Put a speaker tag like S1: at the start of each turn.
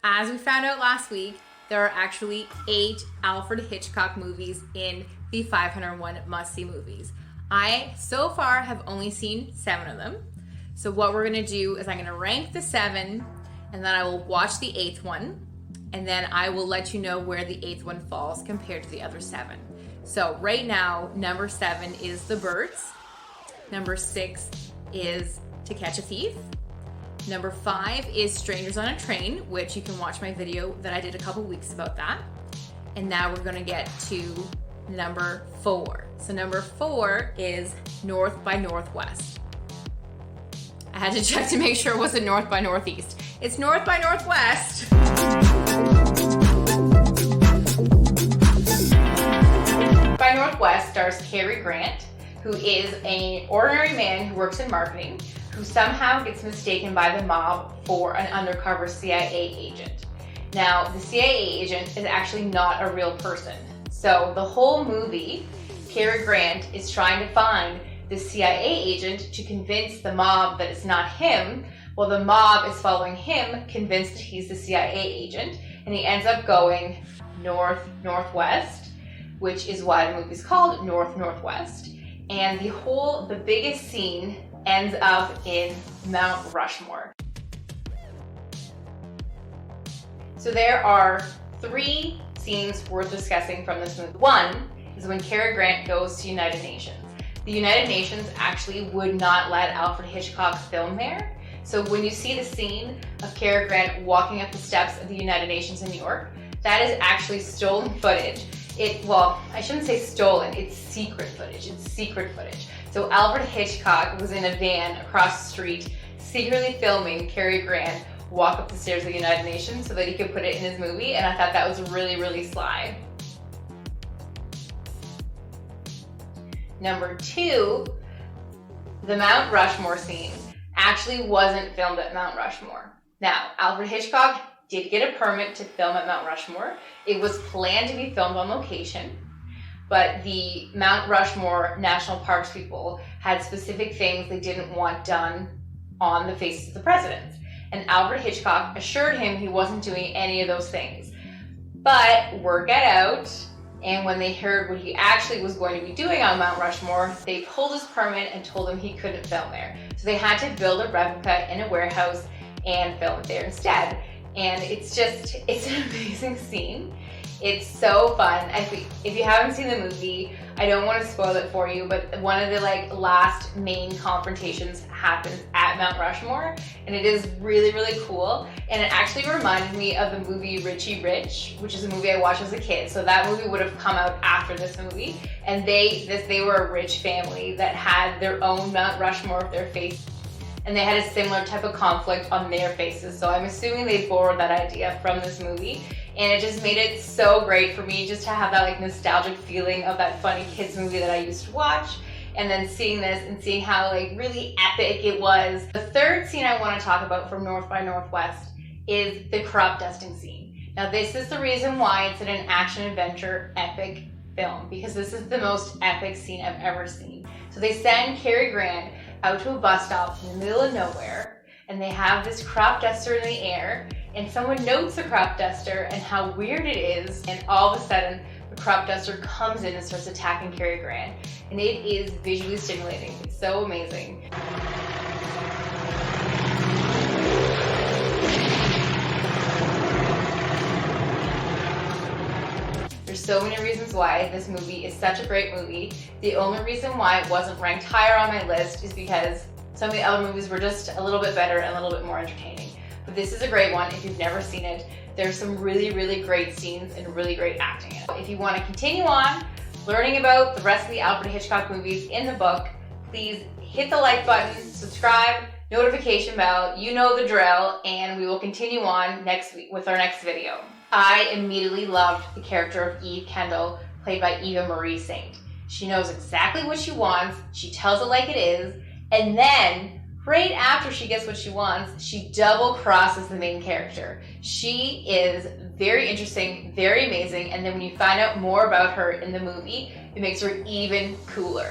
S1: As we found out last week, there are actually 8 Alfred Hitchcock movies in the 501 must-see movies. I, so far, have only seen 7 of them. So what we're gonna do is I'm gonna rank the 7, and then I will watch the 8th one, and then I will let you know where the 8th one falls compared to the other 7. So right now, number 7 is The Birds. Number 6 is To Catch a Thief. Number 5 is Strangers on a Train, which you can watch my video that I did a couple weeks about that. And now we're gonna get to number 4. So number 4 is North by Northwest. I had to check to make sure it wasn't North by Northeast. It's North by Northwest. By Northwest stars Cary Grant, who is an ordinary man who works in marketing, who somehow gets mistaken by the mob for an undercover CIA agent. Now, the CIA agent is actually not a real person. So the whole movie, Cary Grant is trying to find the CIA agent to convince the mob that it's not him, while the mob is following him, convinced that he's the CIA agent, and he ends up going north-northwest, which is why the movie's called North-Northwest. And the biggest scene ends up in Mount Rushmore. So there are 3 scenes worth discussing from this movie. One is when Cary Grant goes to United Nations. The United Nations actually would not let Alfred Hitchcock film there. So when you see the scene of Cary Grant walking up the steps of the United Nations in New York, that is actually stolen footage. Well, I shouldn't say stolen, it's secret footage. It's secret footage. So Alfred Hitchcock was in a van across the street, secretly filming Cary Grant walk up the stairs of the United Nations so that he could put it in his movie, and I thought that was really, really sly. Number 2, the Mount Rushmore scene actually wasn't filmed at Mount Rushmore. Now, Alfred Hitchcock did get a permit to film at Mount Rushmore. It was planned to be filmed on location, but the Mount Rushmore National Parks people had specific things they didn't want done on the faces of the presidents. And Alfred Hitchcock assured him he wasn't doing any of those things. But word got out, and when they heard what he actually was going to be doing on Mount Rushmore, they pulled his permit and told him he couldn't film there. So they had to build a replica in a warehouse and film it there instead. And it's an amazing scene. It's so fun. If you haven't seen the movie, I don't want to spoil it for you, but one of the last main confrontations happens at Mount Rushmore, and it is really, really cool. And it actually reminded me of the movie Richie Rich, which is a movie I watched as a kid. So that movie would have come out after this movie, and they were a rich family that had their own Mount Rushmore of their face. And they had a similar type of conflict on their faces. So I'm assuming they borrowed that idea from this movie. And it just made it so great for me just to have that nostalgic feeling of that funny kids movie that I used to watch. And then seeing this and seeing how really epic it was. The third scene I want to talk about from North by Northwest is the crop dusting scene. Now this is the reason why it's an action-adventure epic film, because this is the most epic scene I've ever seen. So they send Cary Grant out to a bus stop in the middle of nowhere, and they have this crop duster in the air, and someone notes the crop duster and how weird it is, and all of a sudden the crop duster comes in and starts attacking Cary Grant, and it is visually stimulating. It's so amazing. There's so many reasons why this movie is such a great movie. The only reason why it wasn't ranked higher on my list is because some of the other movies were just a little bit better and a little bit more entertaining. But this is a great one if you've never seen it. There's some really, really great scenes and really great acting in it. If you want to continue on learning about the rest of the Alfred Hitchcock movies in the book, please hit the like button, subscribe, notification bell, you know the drill, and we will continue on next week with our next video. I immediately loved the character of Eve Kendall, played by Eva Marie Saint. She knows exactly what she wants, she tells it like it is, and then, right after she gets what she wants, she double crosses the main character. She is very interesting, very amazing, and then when you find out more about her in the movie, it makes her even cooler.